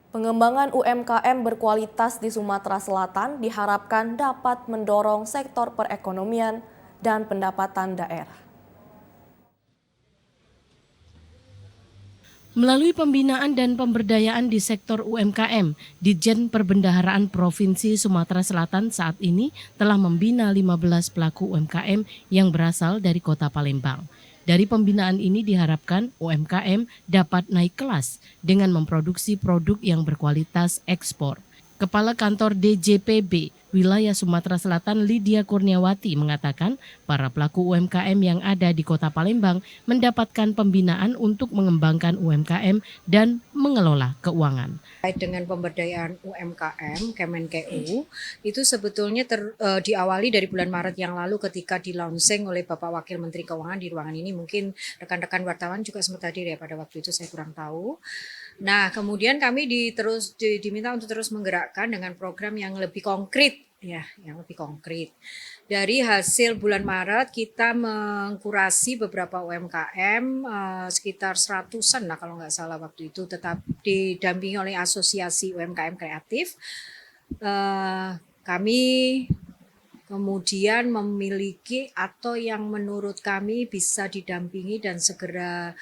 Pengembangan UMKM berkualitas di Sumatera Selatan diharapkan dapat mendorong sektor perekonomian dan pendapatan daerah. Melalui pembinaan dan pemberdayaan di sektor UMKM, Ditjen Perbendaharaan Provinsi Sumatera Selatan saat ini telah membina 15 pelaku UMKM yang berasal dari Kota Palembang. Dari pembinaan ini diharapkan UMKM dapat naik kelas dengan memproduksi produk yang berkualitas ekspor. Kepala Kantor DJPB Wilayah Sumatera Selatan Lydia Kurniawati mengatakan para pelaku UMKM yang ada di Kota Palembang mendapatkan pembinaan untuk mengembangkan UMKM dan mengelola keuangan. Terkait dengan pemberdayaan UMKM, Kemenkeu, itu sebetulnya diawali dari bulan Maret yang lalu ketika di-launching oleh Bapak Wakil Menteri Keuangan di ruangan ini. Mungkin rekan-rekan wartawan juga sempat hadir ya pada waktu itu, saya kurang tahu. Nah, kemudian kami diminta untuk terus menggerakkan dengan program yang lebih konkret, ya, yang lebih konkret. Dari hasil bulan Maret kita mengkurasi beberapa UMKM sekitar 100-an lah kalau nggak salah waktu itu, tetap didampingi oleh Asosiasi UMKM Kreatif. Kami kemudian memiliki atau yang menurut kami bisa didampingi dan segera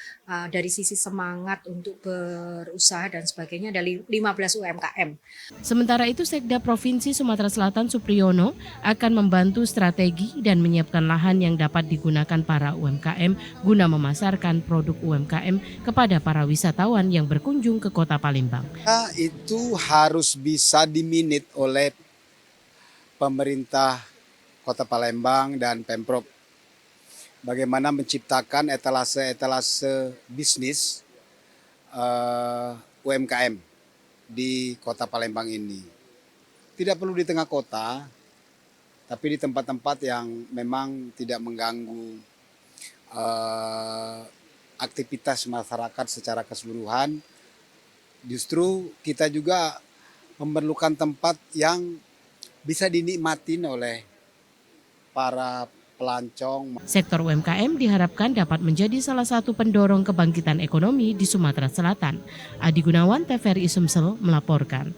dari sisi semangat untuk berusaha dan sebagainya dari 15 UMKM. Sementara itu Sekda Provinsi Sumatera Selatan Supriyono akan membantu strategi dan menyiapkan lahan yang dapat digunakan para UMKM guna memasarkan produk UMKM kepada para wisatawan yang berkunjung ke Kota Palembang. Itu harus bisa diminit oleh pemerintah Kota Palembang dan Pemprov. Bagaimana menciptakan etalase-etalase bisnis UMKM di Kota Palembang ini. Tidak perlu di tengah kota, tapi di tempat-tempat yang memang tidak mengganggu aktivitas masyarakat secara keseluruhan. Justru kita juga memerlukan tempat yang bisa dinikmatin oleh para pelancong. Sektor UMKM diharapkan dapat menjadi salah satu pendorong kebangkitan ekonomi di Sumatera Selatan. Adi Gunawan, TVRI Sumsel melaporkan.